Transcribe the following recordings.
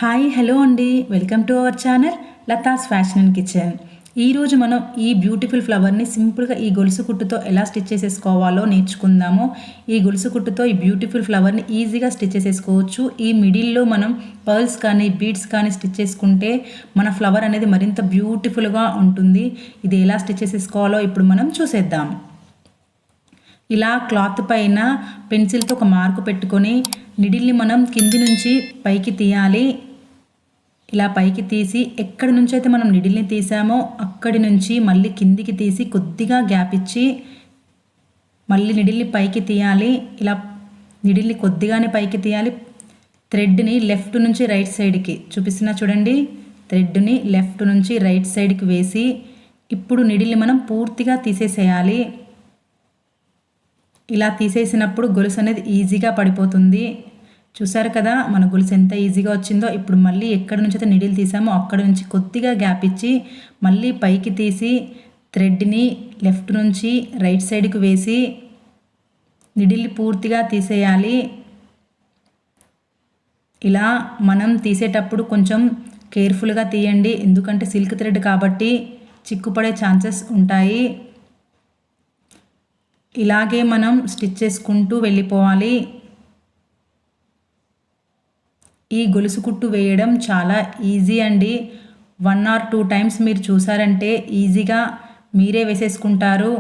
Hi hello అండి, welcome to our channel Latha's fashion and kitchen. ఈరోజు మనం ఈ బ్యూటిఫుల్ ఫ్లవర్ని సింపుల్గా ఈ గొలుసు కుట్టుతో ఎలా స్టిచ్ చేసేసుకోవాలో నేర్చుకుందాము. ఈ గొలుసు కుట్టుతో ఈ బ్యూటిఫుల్ ఫ్లవర్ని ఈజీగా స్టిచ్ చేసేసుకోవచ్చు. ఈ మిడిల్లో మనం పర్ల్స్ కానీ బీడ్స్ కానీ స్టిచ్ చేసుకుంటే మన ఫ్లవర్ అనేది మరింత బ్యూటిఫుల్గా ఉంటుంది. ఇది ఎలా స్టిచ్ చేసేసుకోవాలో ఇప్పుడు మనం చూసేద్దాం. ఇలా క్లాత్ పైన పెన్సిల్తో ఒక మార్కు పెట్టుకొని నిడిల్ని మనం కింది నుంచి పైకి తీయాలి. ఇలా పైకి తీసి ఎక్కడి నుంచి అయితే మనం నిడిల్ని తీసామో అక్కడి నుంచి మళ్ళీ కిందికి తీసి కొద్దిగా గ్యాప్ ఇచ్చి మళ్ళీ నిడిల్ని పైకి తీయాలి. ఇలా నిడిల్ని కొద్దిగానే పైకి తీయాలి. థ్రెడ్ని లెఫ్ట్ నుంచి రైట్ సైడ్కి చూపిస్తున్నా చూడండి. థ్రెడ్ని లెఫ్ట్ నుంచి రైట్ సైడ్కి వేసి ఇప్పుడు నిడిల్ని మనం పూర్తిగా తీసేసేయాలి. ఇలా తీసేసినప్పుడు గొలుసు అనేది ఈజీగా పడిపోతుంది. చూసారు కదా మన గొలుసు ఎంత ఈజీగా వచ్చిందో. ఇప్పుడు మళ్ళీ ఎక్కడి నుంచి అయితే నిడిల్ తీసామో అక్కడి నుంచి కొద్దిగా గ్యాప్ ఇచ్చి మళ్ళీ పైకి తీసి థ్రెడ్ని లెఫ్ట్ నుంచి రైట్ సైడ్కి వేసి నిడిల్ని పూర్తిగా తీసేయాలి. ఇలా మనం తీసేటప్పుడు కొంచెం కేర్ఫుల్గా తీయండి, ఎందుకంటే సిల్క్ థ్రెడ్ కాబట్టి చిక్కుపడే ఛాన్సెస్ ఉంటాయి. ఇలాగే మనం స్టిచ్ చేసుకుంటూ వెళ్ళిపోవాలి. ఈ గొలుసు కుట్టు వేయడం చాలా ఈజీ అండి. 1 or 2 టైమ్స్ మీరు చూసారంటే ఈజీగా మీరే వేసేసుకుంటారు.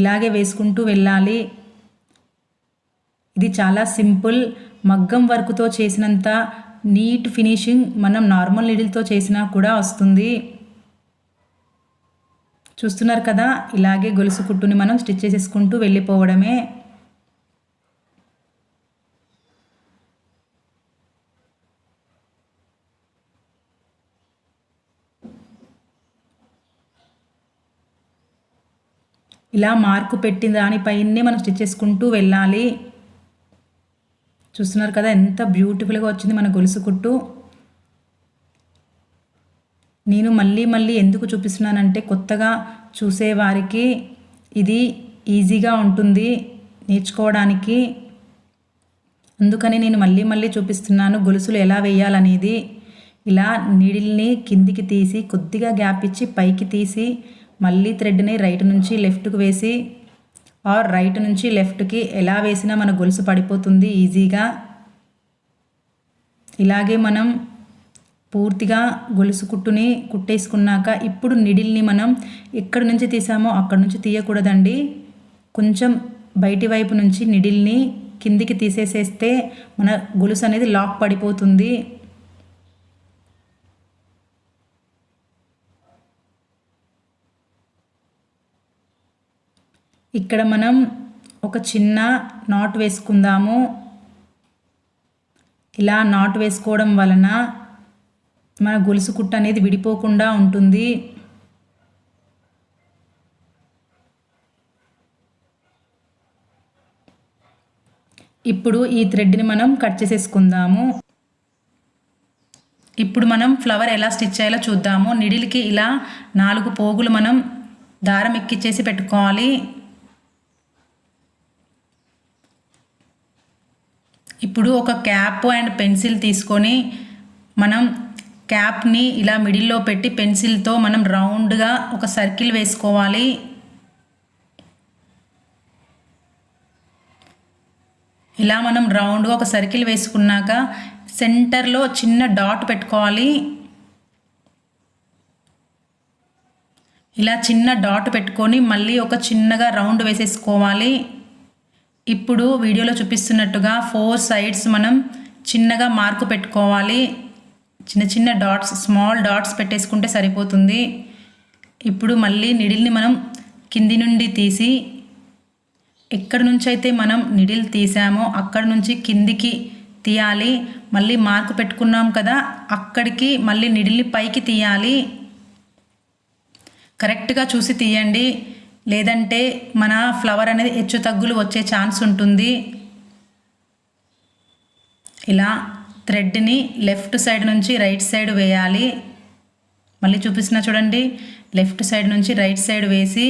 ఇలాగే వేసుకుంటూ వెళ్ళాలి. ఇది చాలా సింపుల్. మగ్గం వర్క్తో చేసినంత నీట్ ఫినిషింగ్ మనం నార్మల్ నీడిల్తో చేసినా కూడా వస్తుంది. చూస్తున్నారు కదా, ఇలాగే గొలుసు కుట్టుని మనం స్టిచ్ చేసేసుకుంటూ వెళ్ళిపోవడమే. ఇలా మార్కు పెట్టిన దానిపైనే మనం స్టిచ్ చేసుకుంటూ వెళ్ళాలి. చూస్తున్నారు కదా ఎంత బ్యూటిఫుల్గా వచ్చింది మన గొలుసు కుట్టు. నేను మళ్ళీ ఎందుకు చూపిస్తున్నానంటే కొత్తగా చూసేవారికి ఇది ఈజీగా ఉంటుంది నేర్చుకోవడానికి. అందుకని నేను మళ్ళీ చూపిస్తున్నాను గొలుసులు ఎలా వేయాలనేది. ఇలా నీడిల్ని కిందికి తీసి కొద్దిగా గ్యాప్ ఇచ్చి పైకి తీసి మళ్ళీ థ్రెడ్ని రైట్ నుంచి లెఫ్ట్కి వేసి ఆర్ రైట్ నుంచి లెఫ్ట్కి ఎలా వేసినా మన గొలుసు పడిపోతుంది ఈజీగా. ఇలాగే మనం పూర్తిగా గొలుసు కుట్టుని కుట్టేసుకున్నాక ఇప్పుడు నిడిల్ని మనం ఎక్కడి నుంచి తీసామో అక్కడి నుంచి తీయకూడదండి. కొంచెం బయటి వైపు నుంచి నిడిల్ని కిందికి తీసేసేస్తే మన గొలుసు అనేది లాక్ పడిపోతుంది. ఇక్కడ మనం ఒక చిన్న నాట్ వేసుకుందాము. ఇలా నాట్ వేసుకోవడం వలన మన గొలుసు కుట్టు అనేది విడిపోకుండా ఉంటుంది. ఇప్పుడు ఈ థ్రెడ్ని మనం కట్ చేసేసుకుందాము. ఇప్పుడు మనం ఫ్లవర్ ఎలా స్టిచ్ చేయాలో చూద్దాము. నిడిల్కి ఇలా 4 పోగులు మనం దారం ఎక్కిచ్చేసి పెట్టుకోవాలి. ఇప్పుడు ఒక క్యాప్ అండ్ పెన్సిల్ తీసుకొని మనం క్యాప్ని ఇలా మిడిల్లో పెట్టి పెన్సిల్తో మనం రౌండ్గా ఒక సర్కిల్ వేసుకోవాలి. ఇలా మనం రౌండ్గా ఒక సర్కిల్ వేసుకున్నాక సెంటర్లో చిన్న డాట్ పెట్టుకోవాలి. ఇలా చిన్న డాట్ పెట్టుకొని మళ్ళీ ఒక చిన్నగా రౌండ్ వేసేసుకోవాలి. ఇప్పుడు వీడియోలో చూపిస్తున్నట్టుగా 4 సైడ్స్ మనం చిన్నగా మార్కు పెట్టుకోవాలి. చిన్న డాట్స్, స్మాల్ డాట్స్ పెట్టేసుకుంటే సరిపోతుంది. ఇప్పుడు మళ్ళీ నిడిల్ని మనం కింది నుండి తీసి ఎక్కడి నుంచి అయితే మనం నిడిల్ తీసామో అక్కడి నుంచి కిందికి తీయాలి. మళ్ళీ మార్కు పెట్టుకున్నాం కదా, అక్కడికి మళ్ళీ నిడిల్ని పైకి తీయాలి. కరెక్ట్గా చూసి తీయండి, లేదంటే మన ఫ్లవర్ అనేది హెచ్చు తగ్గులు వచ్చే ఛాన్స్ ఉంటుంది. ఇలా థ్రెడ్ని లెఫ్ట్ సైడ్ నుంచి రైట్ సైడ్ వేయాలి. మళ్ళీ చూపిస్తున్నా చూడండి, లెఫ్ట్ సైడ్ నుంచి రైట్ సైడ్ వేసి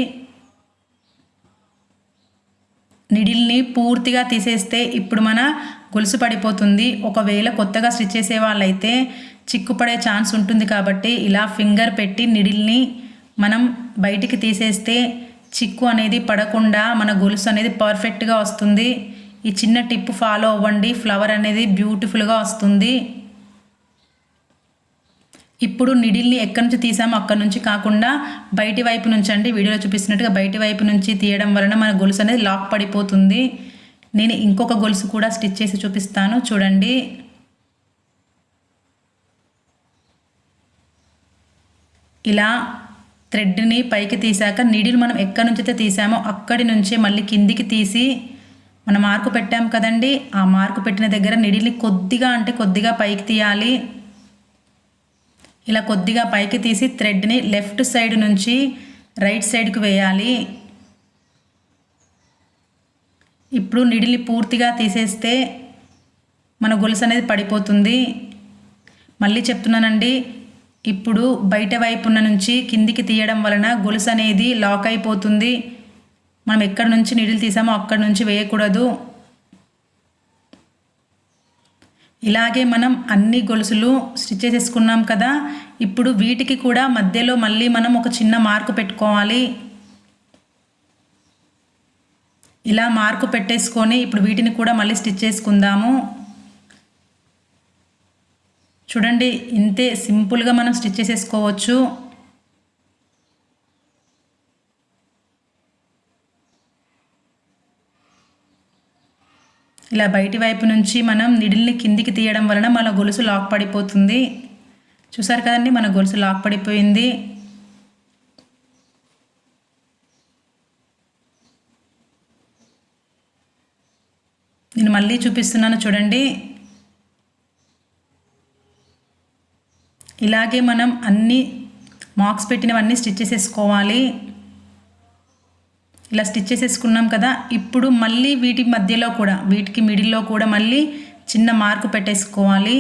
నిడిల్ని పూర్తిగా తీసేస్తే ఇప్పుడు మన గొలుసు పడిపోతుంది. ఒకవేళ కొత్తగా స్టిచ్ చేసే వాళ్ళైతే చిక్కుపడే ఛాన్స్ ఉంటుంది కాబట్టి ఇలా ఫింగర్ పెట్టి నిడిల్ని మనం బయటికి తీసేస్తే చిక్కు అనేది పడకుండా మన గొలుసు అనేది పర్ఫెక్ట్గా వస్తుంది. ఈ చిన్న టిప్ ఫాలో అవ్వండి, ఫ్లవర్ అనేది బ్యూటిఫుల్గా వస్తుంది. ఇప్పుడు నిడిల్ని ఎక్కడి నుంచి తీసామో అక్కడి నుంచి కాకుండా బయటి వైపు నుంచి అండి, వీడియోలో చూపిస్తున్నట్టుగా బయటి వైపు నుంచి తీయడం వలన మన గొలుసు అనేది లాక్ పడిపోతుంది. నేను ఇంకొక గొలుసు కూడా స్టిచ్ చేసి చూపిస్తాను చూడండి. ఇలా థ్రెడ్ని పైకి తీసాక నీడిల్ మనం ఎక్కడి నుంచి అయితే తీసామో అక్కడి నుంచి మళ్ళీ కిందికి తీసి మనం మార్కు పెట్టాం కదండి, ఆ మార్కు పెట్టిన దగ్గర నీడిల్ని కొద్దిగా అంటే కొద్దిగా పైకి తీయాలి. ఇలా కొద్దిగా పైకి తీసి థ్రెడ్ని లెఫ్ట్ సైడ్ నుంచి రైట్ సైడ్కి వేయాలి. ఇప్పుడు నీడిల్ని పూర్తిగా తీసేస్తే మన గొలుసు అనేది పడిపోతుంది. మళ్ళీ చెప్తున్నానండి, ఇప్పుడు బయట వైపున నుంచి కిందికి తీయడం వలన గొలుసు అనేది లాక్ అయిపోతుంది. మనం ఎక్కడి నుంచి నీడిల్ తీసామో అక్కడి నుంచి వేయకూడదు. ఇలాగే మనం అన్ని గొలుసులు స్టిచ్ చేసేసుకున్నాం కదా, ఇప్పుడు వీటికి కూడా మధ్యలో మళ్ళీ మనం ఒక చిన్న మార్కు పెట్టుకోవాలి. ఇలా మార్కు పెట్టేసుకొని ఇప్పుడు వీటిని కూడా మళ్ళీ స్టిచ్ చేసుకుందాము. చూడండి, ఇంతే సింపుల్గా మనం స్టిచ్ చేసేసుకోవచ్చు. ఇలా బయటి వైపు నుంచి మనం నిడిల్ని కిందికి తీయడం వలన మన గొలుసు లాక్ పడిపోతుంది. చూసారు కదండి, మన గొలుసు లాక్ పడిపోయింది. నేను మళ్ళీ చూపిస్తున్నాను చూడండి. ఇలాగే మనం అన్ని మార్క్స్ పెట్టినవన్నీ స్టిచ్ చేసేసుకోవాలి. ఇలా స్టిచ్ చేసేసుకున్నాం కదా, ఇప్పుడు మళ్ళీ వీటి మధ్యలో కూడా వీటికి మిడిల్లో కూడా మళ్ళీ చిన్న మార్కు పెట్టేసుకోవాలి.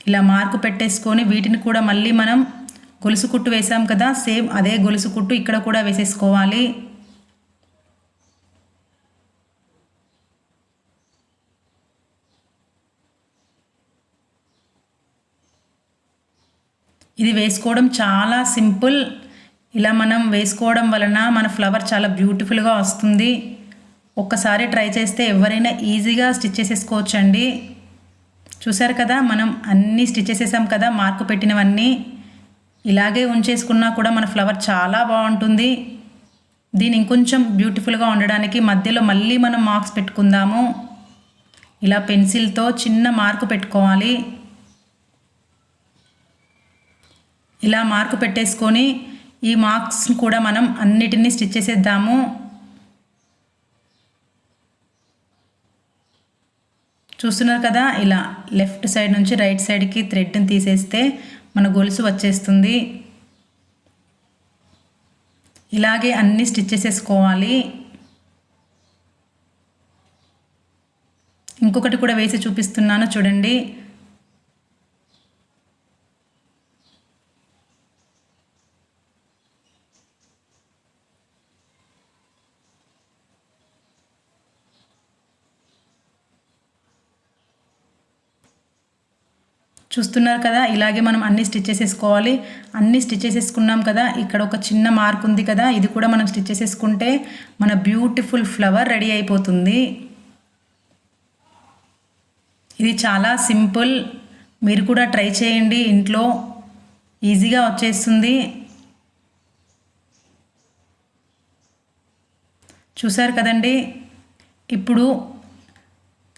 ఇలా మార్కు పెట్టేసుకొని వీటిని కూడా మళ్ళీ మనం గొలుసు కుట్టు వేసాం కదా, సేమ్ అదే గొలుసు కుట్టు ఇక్కడ కూడా వేసేసుకోవాలి. ఇది వేసుకోవడం చాలా సింపుల్. ఇలా మనం వేసుకోవడం వలన మన ఫ్లవర్ చాలా బ్యూటిఫుల్గా వస్తుంది. ఒక్కసారి ట్రై చేస్తే ఎవరైనా ఈజీగా స్టిచ్ చేసేసుకోవచ్చండి. చూసారు కదా, మనం అన్నీ స్టిచ్ చేసేసాం కదా, మార్కు పెట్టినవన్నీ. ఇలాగే ఉంచేసుకున్నా కూడా మన ఫ్లవర్ చాలా బాగుంటుంది. దీన్ని ఇంకొంచెం బ్యూటిఫుల్గా ఉండడానికి మధ్యలో మళ్ళీ మనం మార్క్స్ పెట్టుకుందాము. ఇలా పెన్సిల్తో చిన్న మార్కు పెట్టుకోవాలి. ఇలా మార్కు పెట్టేసుకొని ఈ మార్క్స్ కూడా మనం అన్నిటినీ స్టిచ్ చేసేద్దాము. చూస్తున్నారు కదా, ఇలా లెఫ్ట్ సైడ్ నుంచి రైట్ సైడ్కి థ్రెడ్ని తీసేస్తే మన గొలుసు వచ్చేస్తుంది. ఇలాగే అన్నీ స్టిచ్ చేసేసుకోవాలి. ఇంకొకటి కూడా వేసి చూపిస్తున్నాను చూడండి. చూస్తున్నారు కదా, ఇలాగే మనం అన్ని స్టిచ్ చేసేసుకోవాలి. అన్ని స్టిచ్ చేసేసుకున్నాం కదా, ఇక్కడ ఒక చిన్న మార్క్ ఉంది కదా, ఇది కూడా మనం స్టిచ్ చేసేసుకుంటే మన బ్యూటిఫుల్ ఫ్లవర్ రెడీ అయిపోతుంది. ఇది చాలా సింపుల్, మీరు కూడా ట్రై చేయండి, ఇంట్లో ఈజీగా వచ్చేస్తుంది. చూసారు కదండి, ఇప్పుడు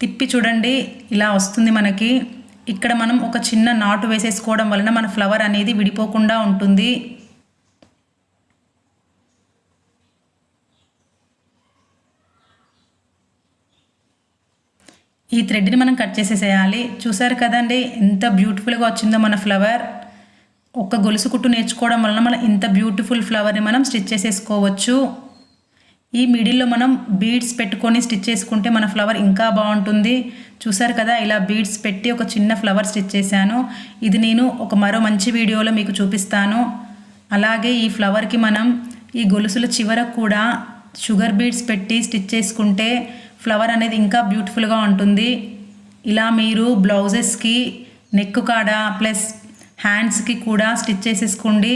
తిప్పి చూడండి, ఇలా వస్తుంది మనకి. ఇక్కడ మనం ఒక చిన్న నాటు వేసేసుకోవడం వలన మన ఫ్లవర్ అనేది విడిపోకుండా ఉంటుంది. ఈ థ్రెడ్ని మనం కట్ చేసేసేయాలి. చూసారు కదండి, ఎంత బ్యూటిఫుల్గా వచ్చిందో మన ఫ్లవర్. ఒక్క గొలుసు కుట్టు నేర్చుకోవడం వలన మనం ఇంత బ్యూటిఫుల్ ఫ్లవర్ని మనం స్టిచ్ చేసేసుకోవచ్చు. ఈ మిడిల్లో మనం బీడ్స్ పెట్టుకొని స్టిచ్ చేసుకుంటే మన ఫ్లవర్ ఇంకా బాగుంటుంది. చూసారు కదా, ఇలా బీడ్స్ పెట్టి ఒక చిన్న ఫ్లవర్ స్టిచ్ చేశాను. ఇది నేను మరో మంచి వీడియోలో మీకు చూపిస్తాను. అలాగే ఈ ఫ్లవర్కి మనం ఈ గొలుసుల చివరకు కూడా షుగర్ బీడ్స్ పెట్టి స్టిచ్ చేసుకుంటే ఫ్లవర్ అనేది ఇంకా బ్యూటిఫుల్గా ఉంటుంది. ఇలా మీరు బ్లౌజెస్కి నెక్ కాడ ప్లస్ హ్యాండ్స్కి కూడా స్టిచ్ చేసేసుకోండి.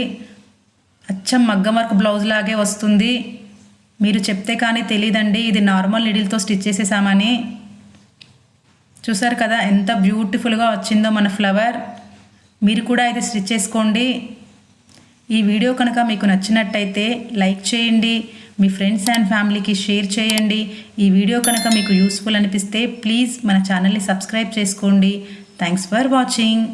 అచ్చం మగ్గం వర్క్ బ్లౌజ్ లాగే వస్తుంది. మీరు చెప్తే కానీ తెలియదండి ఇది నార్మల్ నీడిల్తో స్టిచ్ చేసేసామని. చూసారు కదా ఎంత బ్యూటిఫుల్గా వచ్చిందో మన ఫ్లవర్. మీరు కూడా అయితే స్టిచ్ చేసుకోండి. ఈ వీడియో కనుక మీకు నచ్చినట్టయితే లైక్ చేయండి, మీ ఫ్రెండ్స్ అండ్ ఫ్యామిలీకి షేర్ చేయండి. ఈ వీడియో కనుక మీకు యూస్ఫుల్ అనిపిస్తే ప్లీజ్ మన ఛానల్ని సబ్స్క్రైబ్ చేసుకోండి. Thanks for watching.